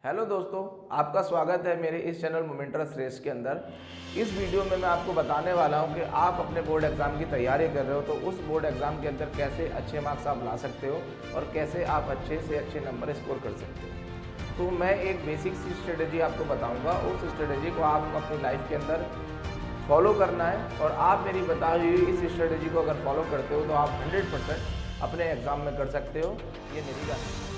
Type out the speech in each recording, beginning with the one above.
Hello दोस्तों, आपका स्वागत है मेरे इस चैनल मोमेंटस रेस के अंदर। इस वीडियो में मैं आपको बताने वाला हूं कि आप अपने बोर्ड एग्ज़ाम की तैयारी कर रहे हो तो उस बोर्ड एग्ज़ाम के अंदर कैसे अच्छे मार्क्स आप ला सकते हो और कैसे आप अच्छे से अच्छे नंबर स्कोर कर सकते हो। तो मैं एक बेसिक सी स्ट्रेटेजी आपको बताऊँगा, उस स्ट्रेटेजी को आप अपनी लाइफ के अंदर फॉलो करना है और आप मेरी बताई हुई इस स्ट्रेटेजी को अगर फॉलो करते हो तो आप 100% अपने एग्ज़ाम में कर सकते हो। ये मेरी गारंटी।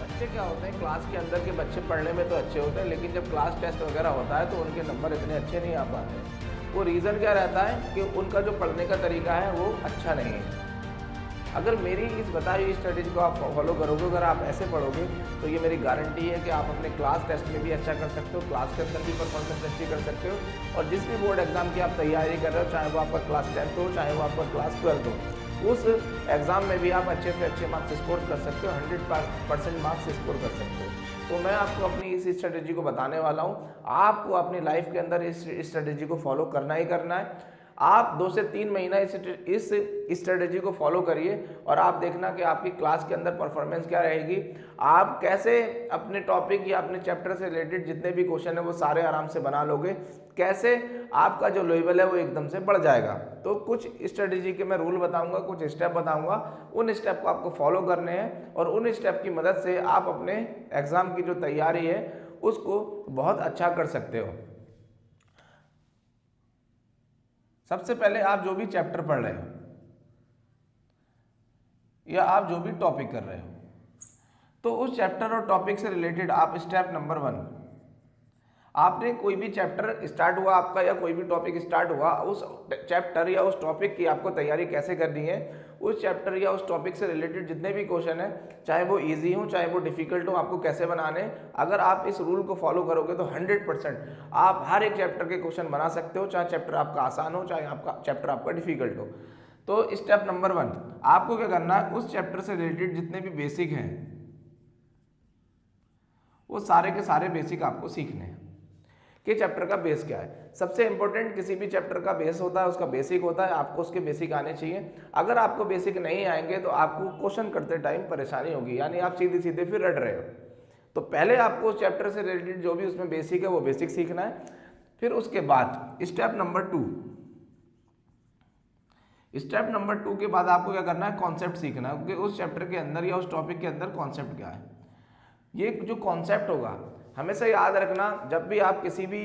बच्चे क्या होते हैं, क्लास के अंदर के बच्चे पढ़ने में तो अच्छे होते हैं, लेकिन जब क्लास टेस्ट वगैरह होता है तो उनके नंबर इतने अच्छे नहीं आ पाते। वो रीज़न क्या रहता है कि उनका जो पढ़ने का तरीका है वो अच्छा नहीं है। अगर मेरी इस बताई हुई स्ट्रेटेजी को आप फॉलो करोगे, अगर आप ऐसे पढ़ोगे तो ये मेरी गारंटी है कि आप अपने क्लास टेस्ट में भी अच्छा कर सकते हो, क्लास के अंदर भी परफॉर्मेंस अच्छी कर सकते हो और जिस भी बोर्ड एग्जाम की आप तैयारी कर रहे हो, चाहे वो आपका क्लास 10th हो, चाहे वो आपका क्लास 12th हो, उस एग्ज़ाम में भी आप अच्छे से अच्छे मार्क्स स्कोर कर सकते हो, 100% मार्क्स स्कोर कर सकते हो। तो मैं आपको अपनी इस स्ट्रेटेजी को बताने वाला हूँ। आपको अपनी लाइफ के अंदर इस स्ट्रेटेजी को फॉलो करना ही करना है। आप 2 से 3 महीना इस स्ट्रेटेजी को फॉलो करिए और आप देखना कि आपकी क्लास के अंदर परफॉर्मेंस क्या रहेगी। आप कैसे अपने टॉपिक या अपने चैप्टर से रिलेटेड जितने भी क्वेश्चन है वो सारे आराम से बना लोगे, कैसे आपका जो लेवल है वो एकदम से बढ़ जाएगा। तो कुछ स्ट्रेटेजी के मैं रूल बताऊंगा, कुछ स्टेप बताऊंगा, उन स्टेप को आपको फॉलो करने हैं और उन स्टेप की मदद से आप अपने एग्ज़ाम की जो तैयारी है उसको बहुत अच्छा कर सकते हो। सबसे पहले आप जो भी चैप्टर पढ़ रहे हो या आप जो भी टॉपिक कर रहे हो तो उस चैप्टर और टॉपिक से रिलेटेड आप स्टेप नंबर 1, आपने कोई भी चैप्टर स्टार्ट हुआ आपका या कोई भी टॉपिक स्टार्ट हुआ, उस चैप्टर या उस टॉपिक की आपको तैयारी कैसे करनी है। उस चैप्टर या उस टॉपिक से रिलेटेड जितने भी क्वेश्चन है, चाहे वो इजी हो चाहे वो डिफिकल्ट हो, आपको कैसे बनाने। अगर आप इस रूल को फॉलो करोगे तो 100% आप हर एक चैप्टर के क्वेश्चन बना सकते हो, चाहे चैप्टर आपका आसान हो चाहे आपका चैप्टर आपका डिफिकल्ट हो। तो स्टेप नंबर 1, आपको क्या करना है, उस चैप्टर से रिलेटेड जितने भी बेसिक हैं वो सारे के सारे बेसिक आपको सीखने हैं कि चैप्टर का बेस क्या है। सबसे इंपॉर्टेंट किसी भी चैप्टर का बेस होता है, उसका बेसिक होता है, आपको उसके बेसिक आने चाहिए। अगर आपको बेसिक नहीं आएंगे तो आपको क्वेश्चन करते टाइम परेशानी होगी, यानी आप सीधे सीधे फिर रट रहे हो। तो पहले आपको उस चैप्टर से रिलेटेड जो भी उसमें बेसिक है वो बेसिक सीखना है। फिर उसके बाद स्टेप नंबर 2, स्टेप नंबर 2 के बाद आपको क्या करना है, कॉन्सेप्ट सीखना है कि उस चैप्टर के अंदर या उस टॉपिक के अंदर कॉन्सेप्ट क्या है। ये जो कॉन्सेप्ट होगा हमेशा याद रखना, जब भी आप किसी भी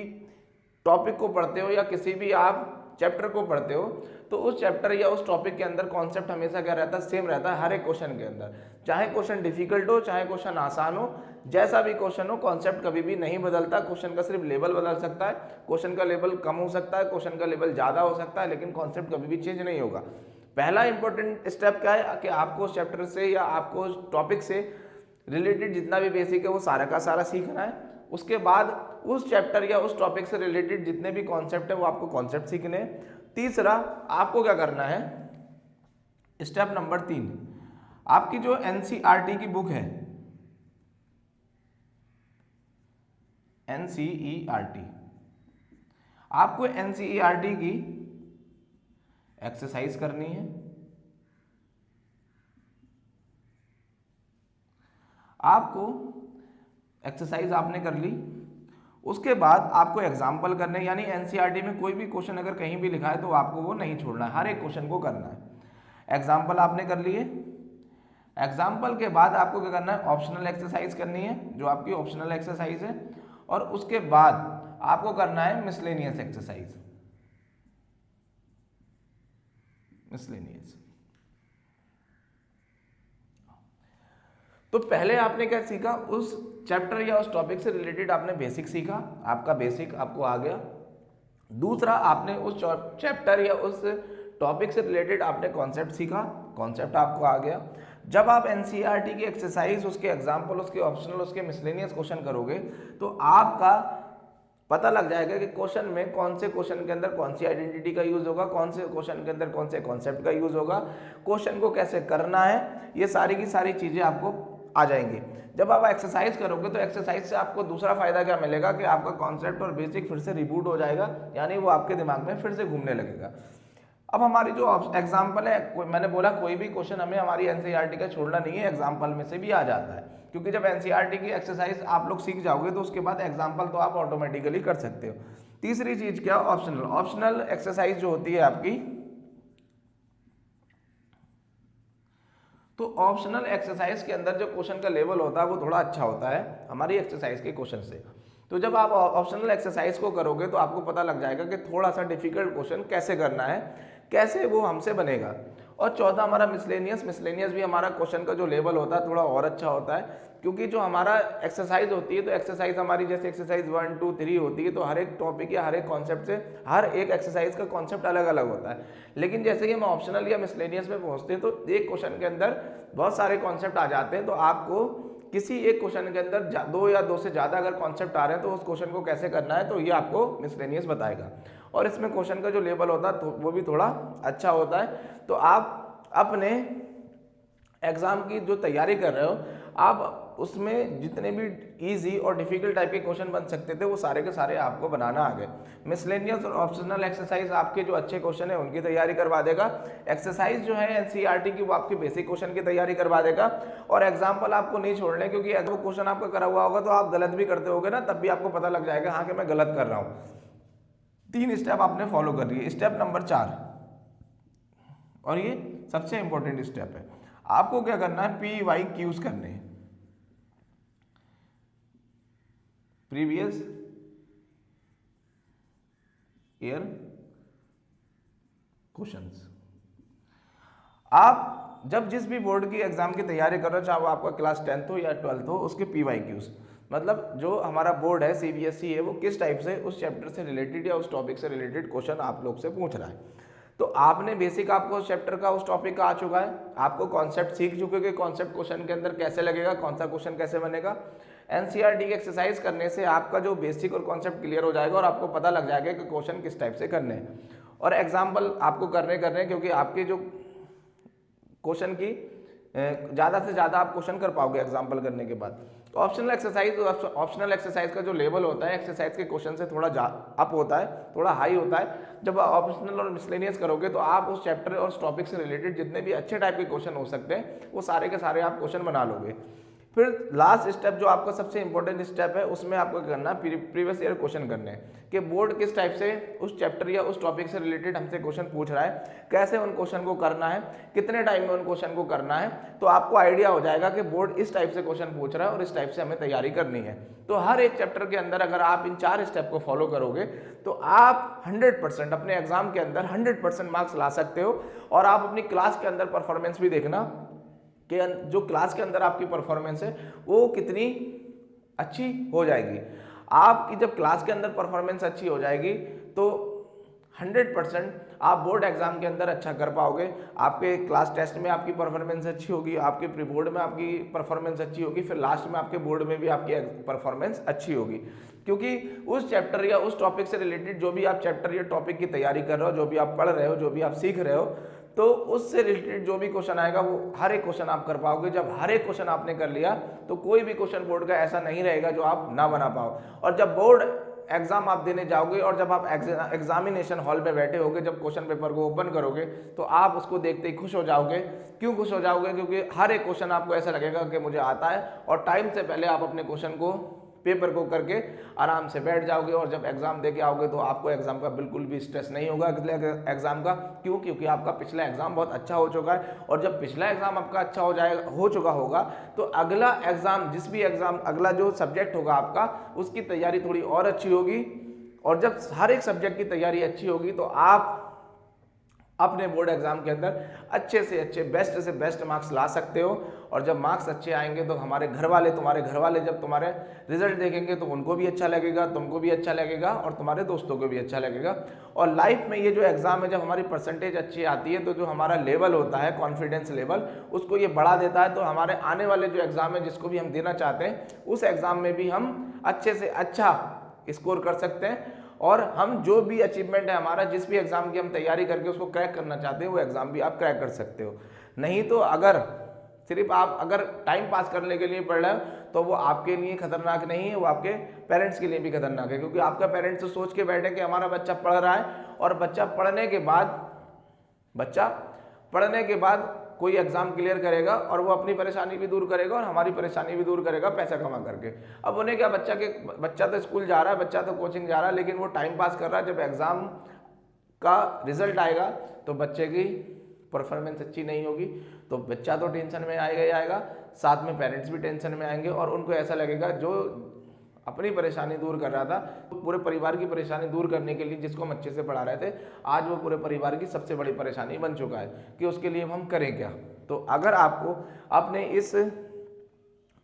टॉपिक को पढ़ते हो या किसी भी आप चैप्टर को पढ़ते हो तो उस चैप्टर या उस टॉपिक के अंदर कॉन्सेप्ट हमेशा क्या रहता है, सेम रहता है हर एक क्वेश्चन के अंदर। चाहे क्वेश्चन डिफिकल्ट हो चाहे क्वेश्चन आसान हो, जैसा भी क्वेश्चन हो, कॉन्सेप्ट कभी भी नहीं बदलता। क्वेश्चन का सिर्फ लेवल बदल सकता है, क्वेश्चन का लेवल कम हो सकता है, क्वेश्चन का लेवल ज़्यादा हो सकता है, लेकिन कॉन्सेप्ट कभी भी चेंज नहीं होगा। पहला इंपॉर्टेंट स्टेप क्या है कि आपको उस चैप्टर से या आपको उस टॉपिक से रिलेटेड जितना भी बेसिक है वो सारा का सारा सीखना है। उसके बाद उस चैप्टर या उस टॉपिक से रिलेटेड जितने भी कॉन्सेप्ट है वो आपको कॉन्सेप्ट सीखने हैं। तीसरा, आपको क्या करना है, स्टेप नंबर 3, आपकी जो एनसीईआरटी की बुक है, एनसीईआरटी, आपको एनसीईआरटी की एक्सरसाइज करनी है। आपको एक्सरसाइज आपने कर ली, उसके बाद आपको एग्जाम्पल करने, यानी एनसीईआरटी में कोई भी क्वेश्चन अगर कहीं भी लिखा है तो आपको वो नहीं छोड़ना है, हर एक क्वेश्चन को करना है। एग्जाम्पल आपने कर लिए, एग्जाम्पल के बाद आपको क्या करना है, ऑप्शनल एक्सरसाइज करनी है जो आपकी ऑप्शनल एक्सरसाइज है, और उसके बाद आपको करना है मिसलेनियस एक्सरसाइज, मिसलेनियस। तो पहले आपने क्या सीखा, उस चैप्टर या उस टॉपिक से रिलेटेड आपने बेसिक सीखा, आपका बेसिक आपको आ गया। दूसरा, आपने उस चैप्टर या उस टॉपिक से रिलेटेड आपने कॉन्सेप्ट सीखा, कॉन्सेप्ट आपको आ गया। जब आप एनसीईआरटी की एक्सरसाइज, उसके एग्जाम्पल, उसके ऑप्शनल, उसके मिसलेनियस क्वेश्चन करोगे तो आपका पता लग जाएगा कि क्वेश्चन में कौन से क्वेश्चन के अंदर कौन सी आइडेंटिटी का यूज होगा, कौन से क्वेश्चन के अंदर कौन से कॉन्सेप्ट का यूज होगा, क्वेश्चन को कैसे करना है, ये सारी की सारी चीज़ें आपको आ जाएंगी। जब आप एक्सरसाइज करोगे तो एक्सरसाइज से आपको दूसरा फायदा क्या मिलेगा कि आपका कॉन्सेप्ट और बेसिक फिर से रिबूट हो जाएगा, यानी वो आपके दिमाग में फिर से घूमने लगेगा। अब हमारी जो एग्जाम्पल है, मैंने बोला कोई भी क्वेश्चन हमें हमारी एनसीईआरटी का छोड़ना नहीं है, एग्जाम्पल में से भी आ जाता है क्योंकि जब एनसीईआरटी की एक्सरसाइज आप लोग सीख जाओगे तो उसके बाद एग्जाम्पल तो आप ऑटोमेटिकली कर सकते हो। तीसरी चीज क्या, ऑप्शनल। ऑप्शनल एक्सरसाइज जो होती है आपकी, तो ऑप्शनल एक्सरसाइज के अंदर जो क्वेश्चन का लेवल होता है वो थोड़ा अच्छा होता है हमारी एक्सरसाइज के क्वेश्चन से। तो जब आप ऑप्शनल एक्सरसाइज को करोगे तो आपको पता लग जाएगा कि थोड़ा सा डिफिकल्ट क्वेश्चन कैसे करना है, कैसे वो हमसे बनेगा। और चौथा हमारा मिसलेनियस। मिसलेनियस भी हमारा क्वेश्चन का जो लेवल होता है थोड़ा और अच्छा होता है, क्योंकि जो हमारा एक्सरसाइज होती है, तो एक्सरसाइज हमारी जैसे एक्सरसाइज 1 2 3 होती है, तो हर एक टॉपिक या हर एक कॉन्सेप्ट से हर एक एक्सरसाइज का कॉन्सेप्ट अलग अलग होता है। लेकिन जैसे कि हम ऑप्शनल या मिसलेनियस में पहुंचते हैं तो एक क्वेश्चन के अंदर बहुत सारे कॉन्सेप्ट आ जाते हैं, तो आपको किसी एक क्वेश्चन के अंदर दो या दो से ज़्यादा अगर कॉन्सेप्ट आ रहे हैं तो उस क्वेश्चन को कैसे करना है, तो ये आपको मिसलेनियस बताएगा। और इसमें क्वेश्चन का जो लेवल होता है तो वो भी थोड़ा अच्छा होता है। तो आप अपने एग्जाम की जो तैयारी कर रहे हो, आप उसमें जितने भी इजी और डिफिकल्ट टाइप के क्वेश्चन बन सकते थे वो सारे के सारे आपको बनाना आ गए। मिसलेनियस और ऑप्शनल एक्सरसाइज आपके जो अच्छे क्वेश्चन है उनकी तैयारी करवा देगा। एक्सरसाइज जो है एनसीईआरटी की वो आपकी बेसिक क्वेश्चन की तैयारी करवा देगा। और एग्जाम्पल आपको नहीं छोड़ने, क्योंकि अगर वो क्वेश्चन आपका करा हुआ होगा तो आप गलत भी करते होगे ना, तब भी आपको पता लग जाएगा हाँ कि मैं गलत कर रहा हूँ। 3 स्टेप आपने फॉलो कर लिए। स्टेप नंबर 4, और ये सबसे इंपॉर्टेंट स्टेप है, आपको क्या करना है, PYQs करने हैं, प्रीवियस ईयर क्वेश्चंस। आप जब जिस भी बोर्ड की एग्जाम की तैयारी कर रहे हो, चाहे वो आपका क्लास 10th हो या 12th हो, उसके PYQs मतलब जो हमारा बोर्ड है CBSE है, वो किस टाइप से उस चैप्टर से रिलेटेड या उस टॉपिक से रिलेटेड क्वेश्चन आप लोग से पूछ रहा है। तो आपने बेसिक आपको उस चैप्टर का उस टॉपिक का आ चुका है, आपको कॉन्सेप्ट सीख चुके कि कॉन्सेप्ट क्वेश्चन के अंदर कैसे लगेगा, कौन सा क्वेश्चन कैसे बनेगा। एनसीईआरटी की एक्सरसाइज करने से आपका जो बेसिक और कॉन्सेप्ट क्लियर हो जाएगा और आपको पता लग जाएगा कि क्वेश्चन किस टाइप से करने हैं। और एग्जाम्पल आपको करने क्योंकि आपके जो क्वेश्चन की ज़्यादा से ज़्यादा आप क्वेश्चन कर पाओगे एग्जाम्पल करने के बाद। तो ऑप्शनल एक्सरसाइज का जो लेवल होता है एक्सरसाइज के क्वेश्चन से थोड़ा अप होता है, थोड़ा हाई होता है। जब आप ऑप्शनल और मिसलेनियस करोगे तो आप उस चैप्टर और उस टॉपिक से रिलेटेड जितने भी अच्छे टाइप के क्वेश्चन हो सकते हैं वो सारे के सारे आप क्वेश्चन बना लोगे। फिर लास्ट स्टेप जो आपका सबसे इंपॉर्टेंट स्टेप है, उसमें आपको करना प्रीवियस ईयर क्वेश्चन करने हैं कि बोर्ड किस टाइप से उस चैप्टर या उस टॉपिक से रिलेटेड हमसे क्वेश्चन पूछ रहा है, कैसे उन क्वेश्चन को करना है, कितने टाइम में उन क्वेश्चन को करना है। तो आपको आइडिया हो जाएगा कि बोर्ड इस टाइप से क्वेश्चन पूछ रहा है और इस टाइप से हमें तैयारी करनी है। तो हर एक चैप्टर के अंदर अगर आप इन 4 स्टेप को फॉलो करोगे तो आप 100% अपने एग्जाम के अंदर 100% मार्क्स ला सकते हो। और आप अपनी क्लास के अंदर परफॉर्मेंस भी देखना कि जो क्लास के अंदर आपकी परफॉर्मेंस है वो कितनी अच्छी हो जाएगी। आपकी जब क्लास के अंदर परफॉर्मेंस अच्छी हो जाएगी तो 100% आप बोर्ड एग्जाम के अंदर अच्छा कर पाओगे। आपके क्लास टेस्ट में आपकी परफॉर्मेंस अच्छी होगी, आपके प्री बोर्ड में आपकी परफॉर्मेंस अच्छी होगी, फिर लास्ट में आपके बोर्ड में भी आपकी परफॉर्मेंस अच्छी होगी। क्योंकि उस चैप्टर या उस टॉपिक से रिलेटेड जो भी आप चैप्टर या टॉपिक की तैयारी कर रहे हो, जो भी आप पढ़ रहे हो, जो भी आप सीख रहे हो, तो उससे रिलेटेड जो भी क्वेश्चन आएगा वो हर एक क्वेश्चन आप कर पाओगे। जब हर एक क्वेश्चन आपने कर लिया तो कोई भी क्वेश्चन बोर्ड का ऐसा नहीं रहेगा जो आप ना बना पाओ। और जब बोर्ड एग्जाम आप देने जाओगे और जब आप एग्जामिनेशन हॉल में बैठे होगे, जब क्वेश्चन पेपर को ओपन करोगे तो आप उसको देखते ही खुश हो जाओगे। क्यों खुश हो जाओगे? क्योंकि हर एक क्वेश्चन आपको ऐसा लगेगा कि मुझे आता है, और टाइम से पहले आप अपने क्वेश्चन को पेपर को करके आराम से बैठ जाओगे। और जब एग्जाम देके आओगे तो आपको एग्जाम का बिल्कुल भी स्ट्रेस नहीं होगा अगले एग्जाम का। क्यों? क्योंकि आपका पिछला एग्जाम बहुत अच्छा हो चुका है। और जब पिछला एग्जाम आपका अच्छा हो चुका होगा तो अगला एग्जाम, जिस भी एग्जाम अगला जो सब्जेक्ट होगा आपका, उसकी तैयारी थोड़ी और अच्छी होगी। और जब हर एक सब्जेक्ट की तैयारी अच्छी होगी तो आप अपने बोर्ड एग्जाम के अंदर अच्छे से अच्छे, बेस्ट से बेस्ट मार्क्स ला सकते हो। और जब मार्क्स अच्छे आएंगे तो हमारे घर वाले, तुम्हारे घर वाले जब तुम्हारे रिजल्ट देखेंगे तो उनको भी अच्छा लगेगा, तुमको भी अच्छा लगेगा और तुम्हारे दोस्तों को भी अच्छा लगेगा। और लाइफ में ये जो एग्जाम है, जब हमारी परसेंटेज अच्छी आती है तो जो हमारा लेवल होता है, कॉन्फिडेंस लेवल, उसको ये बढ़ा देता है। तो हमारे आने वाले जो एग्जाम है जिसको भी हम देना चाहते हैं, उस एग्जाम में भी हम अच्छे से अच्छा स्कोर कर सकते हैं। और हम जो भी अचीवमेंट है हमारा, जिस भी एग्जाम की हम तैयारी करके उसको क्रैक करना चाहते हैं, वो एग्जाम भी आप क्रैक कर सकते हो। नहीं तो अगर सिर्फ आप अगर टाइम पास करने के लिए पढ़ रहे हो तो वो आपके लिए खतरनाक नहीं है, वो आपके पेरेंट्स के लिए भी खतरनाक है। क्योंकि आपका पेरेंट्स तो सोच के बैठे कि हमारा बच्चा पढ़ रहा है, और बच्चा पढ़ने के बाद कोई एग्जाम क्लियर करेगा और वो अपनी परेशानी भी दूर करेगा और हमारी परेशानी भी दूर करेगा पैसा कमा करके। अब उन्हें क्या, बच्चा तो स्कूल जा रहा है, बच्चा तो कोचिंग जा रहा है, लेकिन वो टाइम पास कर रहा है। जब एग्जाम का रिजल्ट आएगा तो बच्चे की परफॉर्मेंस अच्छी नहीं होगी, तो बच्चा तो टेंशन में आएगा ही आएगा, साथ में पेरेंट्स भी टेंशन में आएंगे और उनको ऐसा लगेगा जो अपनी परेशानी दूर कर रहा था, पूरे परिवार की परेशानी दूर करने के लिए जिसको हम अच्छे से पढ़ा रहे थे, आज वो पूरे परिवार की सबसे बड़ी परेशानी बन चुका है कि उसके लिए हम करें क्या। तो अगर आपको अपने इस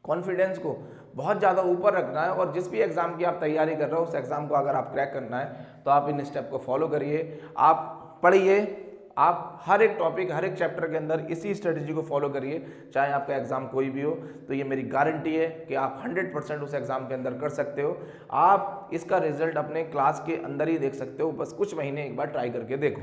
कॉन्फिडेंस को बहुत ज़्यादा ऊपर रखना है और जिस भी एग्ज़ाम की आप तैयारी कर रहे हो उस एग्ज़ाम को अगर आप क्रैक करना है तो आप इन स्टेप को फॉलो करिए, आप पढ़िए, आप हर एक टॉपिक, हर एक चैप्टर के अंदर इसी स्ट्रेटजी को फॉलो करिए, चाहे आपका एग्जाम कोई भी हो। तो ये मेरी गारंटी है कि आप 100% उस एग्जाम के अंदर कर सकते हो। आप इसका रिजल्ट अपने क्लास के अंदर ही देख सकते हो, बस कुछ महीने एक बार ट्राई करके देखो।